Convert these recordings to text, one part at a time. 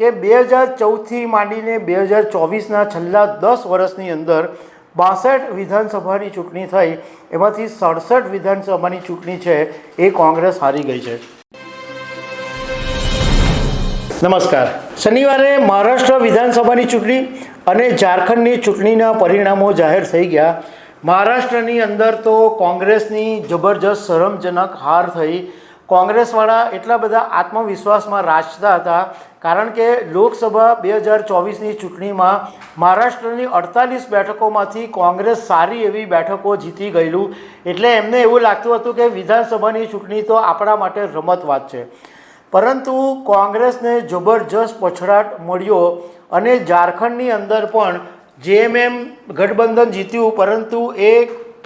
કે 2014થી માંડીને 2024ના છેલ્લા 10 વર્ષની અંદર 62 વિધાનસભાની ચૂંટણી થઈ, એમાંથી 67 વિધાનસભાની ચૂંટણી છે એ કોંગ્રેસ હારી ગઈ છે. નમસ્કાર. શનિવારે મહારાષ્ટ્ર વિધાનસભાની ચૂંટણી અને ઝારખંડની ચૂંટણીના પરિણામો જાહેર થઈ ગયા. મહારાષ્ટ્રની અંદર તો કોંગ્રેસની જબરજસ્ત શરમજનક હાર થઈ. કોંગ્રેસવાળા એટલા બધા આત્મવિશ્વાસમાં રાચતા હતા, કારણ કે લોકસભા 2024ની ચૂંટણીમાં મહારાષ્ટ્રની 48 બેઠકોમાંથી કોંગ્રેસ સારી એવી બેઠકો જીતી ગયેલું. એટલે એમને એવું લાગતું હતું કે વિધાનસભાની ચૂંટણી તો આપણા માટે રમતવાત છે. પરંતુ કોંગ્રેસને જબરજસ્ત પછડાટ મળ્યો અને ઝારખંડની અંદર પણ જેએમએમ ગઠબંધન જીત્યું, પરંતુ એ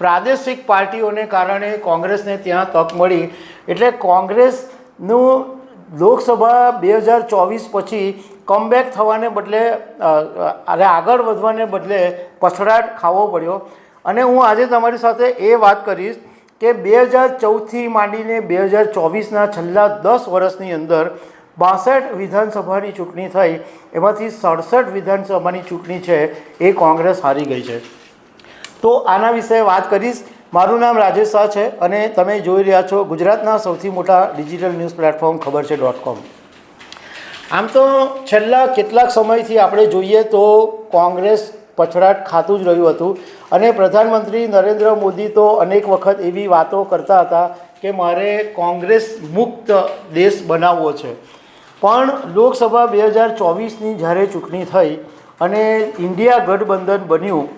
પ્રાદેશિક પાર્ટીઓને કારણે કોંગ્રેસને ત્યાં તક મળી. એટલે કોંગ્રેસનું લોકસભા 2024 પછી કમબેક થવાને બદલે આગળ વધવાને બદલે પછડાટ ખાવો પડ્યો. અને હું આજે તમારી સાથે એ વાત કરીશ કે 2014થી માંડીને 2024ના છેલ્લા 10 વર્ષની અંદર 62 વિધાનસભાની ચૂંટણી થઈ, એમાંથી 67 વિધાનસભાની ચૂંટણી છે એ કોંગ્રેસ હારી ગઈ છે. તો આના વિશે વાત કરીશ. મારું નામ રાજેશ શાહ છે અને તમે જોઈ રહ્યા છો ગુજરાતના સૌથી મોટા ડિજિટલ ન્યૂઝ પ્લેટફોર્મ ખબર છે .com. આમ તો છેલ્લા કેટલાક સમયથી આપણે જોઈએ તો કોંગ્રેસ પછડાટ ખાતું જ રહ્યું હતું અને પ્રધાનમંત્રી નરેન્દ્ર મોદી તો અનેક વખત એવી વાતો કરતા હતા કે મારે કોંગ્રેસ મુક્ત દેશ બનાવવો છે. પણ લોકસભા 2024ની જ્યારે ચૂંટણી થઈ અને ઇન્ડિયા ગઠબંધન બન્યું,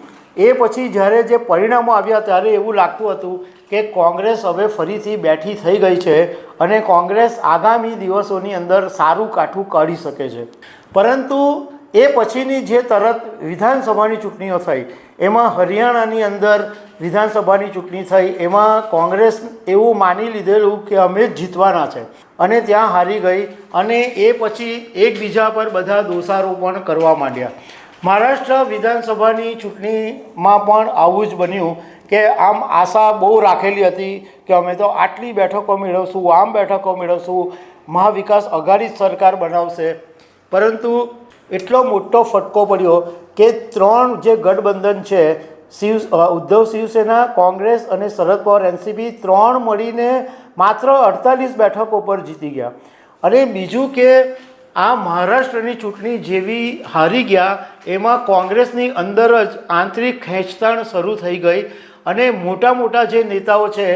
એ પછી જ્યારે જે પરિણામો આવ્યા ત્યારે એવું લાગતું હતું કે કોંગ્રેસ હવે ફરીથી બેઠી થઈ ગઈ છે અને કોંગ્રેસ આગામી દિવસોની અંદર સારું કાઠું કાઢી શકે છે. પરંતુ એ પછીની જે તરત વિધાનસભાની ચૂંટણીઓ થઈ, એમાં હરિયાણાની અંદર વિધાનસભાની ચૂંટણી થઈ, એમાં કોંગ્રેસ એવું માની લીધેલું કે અમે જ જીતવાના છે અને ત્યાં હારી ગઈ. અને એ પછી એકબીજા પર બધા દોષારોપણ કરવા માંડ્યા. મહારાષ્ટ્ર વિધાનસભાની ચૂંટણીમાં પણ આવું જ બન્યું કે આમ આશા બહુ રાખેલી હતી કે અમે તો આટલી બેઠકો મેળવશું, આમ બેઠકો મેળવશું, મહાવિકાસ અઘાડી સરકાર બનાવશે. પરંતુ એટલો મોટો ફટકો પડ્યો કે 3 જે ગઠબંધન છે, ઉદ્ધવ શિવસેના, કોંગ્રેસ અને શરદ પવાર એનસીપી, 3 મળીને માત્ર 48 બેઠકો પર જીતી ગયા. અને બીજું કે આ મહારાષ્ટ્રની ચૂંટણી જેવી હારી ગયા, એમાં કોંગ્રેસની અંદર જ આંતરિક ખેંચતાણ શરૂ થઈ ગઈ અને મોટા મોટા જે નેતાઓ છે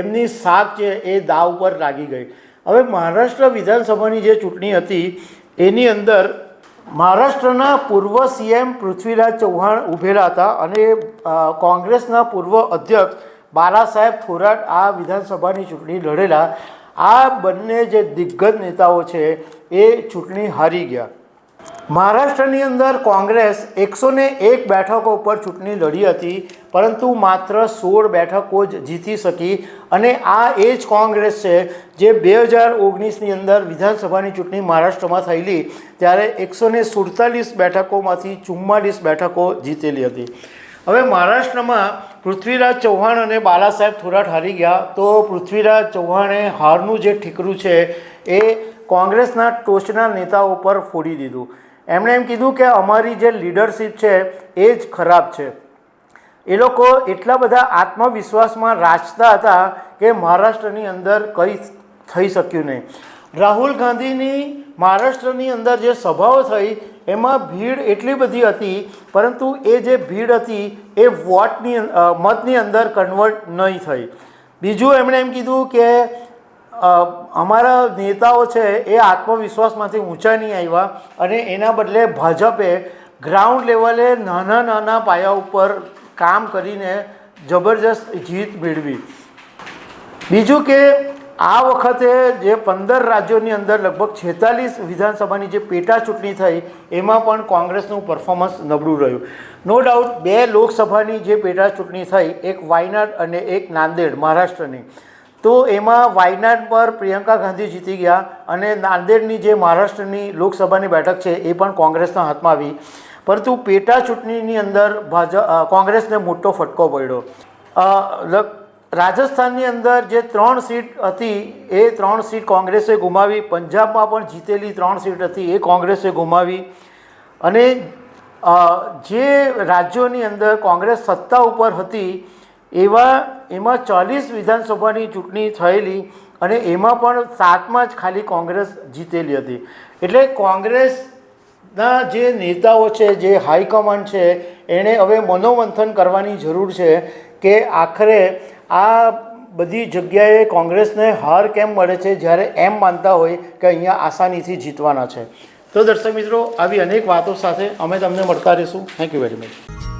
એમની સાખ છે એ દાવ પર લાગી ગઈ. હવે મહારાષ્ટ્ર વિધાનસભાની જે ચૂંટણી હતી એની અંદર મહારાષ્ટ્રના પૂર્વ સીએમ પૃથ્વીરાજ ચૌહાણ ઊભેલા હતા અને કોંગ્રેસના પૂર્વ અધ્યક્ષ બાલાસાહેબ થોરાટ આ વિધાનસભાની ચૂંટણી લડેલા. આ બંને જે દિગ્ગજ નેતાઓ છે એ ચૂંટણી હારી ગયા. મહારાષ્ટ્રની અંદર કોંગ્રેસ 101 બેઠકો પર ચૂંટણી લડી હતી, પરંતુ માત્ર 16 બેઠકો જ જીતી શકી. અને આ એ જ કોંગ્રેસ છે જે 2019ની અંદર વિધાનસભાની ચૂંટણી મહારાષ્ટ્રમાં થયેલી ત્યારે 147 બેઠકોમાંથી 44 બેઠકો જીતેલી હતી. હવે મહારાષ્ટ્રમાં પૃથ્વીરાજ ચૌહાણ અને બાલાસાહેબ થોરાટ હારી ગયા. તો પૃથ્વીરાજ ચૌહાણે હારનું જે ઠીકરું છે એ કોંગ્રેસના ટોચના નેતાઓ પર ફોડી દીધું. એમણે એમ કીધું કે અમારી જે લીડરશિપ છે એ જ ખરાબ છે. એ લોકો એટલા બધા આત્મવિશ્વાસમાં રાચતા હતા કે મહારાષ્ટ્રની અંદર કંઈ થઈ શક્યું નહીં. રાહુલ ગાંધીની મહારાષ્ટ્રની અંદર જે સભાઓ થઈ એમાં ભીડ એટલી બધી હતી, પરંતુ એ જે ભીડ હતી એ મતની અંદર કન્વર્ટ નહીં થઈ. બીજું એમણે એમ કીધું કે અમારા નેતાઓ છે એ આત્મવિશ્વાસમાંથી ઊંચા નહીં આવ્યા અને એના બદલે ભાજપે ગ્રાઉન્ડ લેવલે નાના નાના પાયા ઉપર કામ કરીને જબરજસ્ત જીત મેળવી. બીજું કે આ વખતે જે 15 રાજ્યોની અંદર લગભગ 46 વિધાનસભાની જે પેટા ચૂંટણી થઈ એમાં પણ કોંગ્રેસનું પરફોર્મન્સ નબળું રહ્યું. નો ડાઉટ 2 લોકસભાની જે પેટા ચૂંટણી થઈ, એક વાયનાડ અને એક નાંદેડ મહારાષ્ટ્રની, તો એમાં વાયનાડ પર પ્રિયંકા ગાંધી જીતી ગયા અને નાંદેડની જે મહારાષ્ટ્રની લોકસભાની બેઠક છે એ પણ કોંગ્રેસના હાથમાં આવી. પરંતુ પેટા ચૂંટણીની અંદર કોંગ્રેસને મોટો ફટકો પડ્યો. રાજસ્થાનની અંદર જે 3 સીટ હતી એ 3 સીટ કોંગ્રેસે ગુમાવી, પંજાબમાં પણ જીતેલી 3 સીટ હતી એ કોંગ્રેસે ગુમાવી, અને જે રાજ્યોની અંદર કોંગ્રેસ સત્તા ઉપર હતી એમાં 40 વિધાનસભાની ચૂંટણી થયેલી અને એમાં પણ 7માં જ ખાલી કોંગ્રેસ જીતેલી હતી. એટલે કોંગ્રેસના જે નેતાઓ છે, જે હાઈકમાન્ડ છે, એણે હવે મનોમંથન કરવાની જરૂર છે કે આખરે આ બધી જગ્યાએ કોંગ્રેસને હાર કેમ મળે છે જ્યારે એમ માનતા હોય કે અહીંયા આસાનીથી જીતવાના છે. તો દર્શક મિત્રો, આવી અનેક વાતો સાથે અમે તમને મળતા રહીશું. Thank you very much.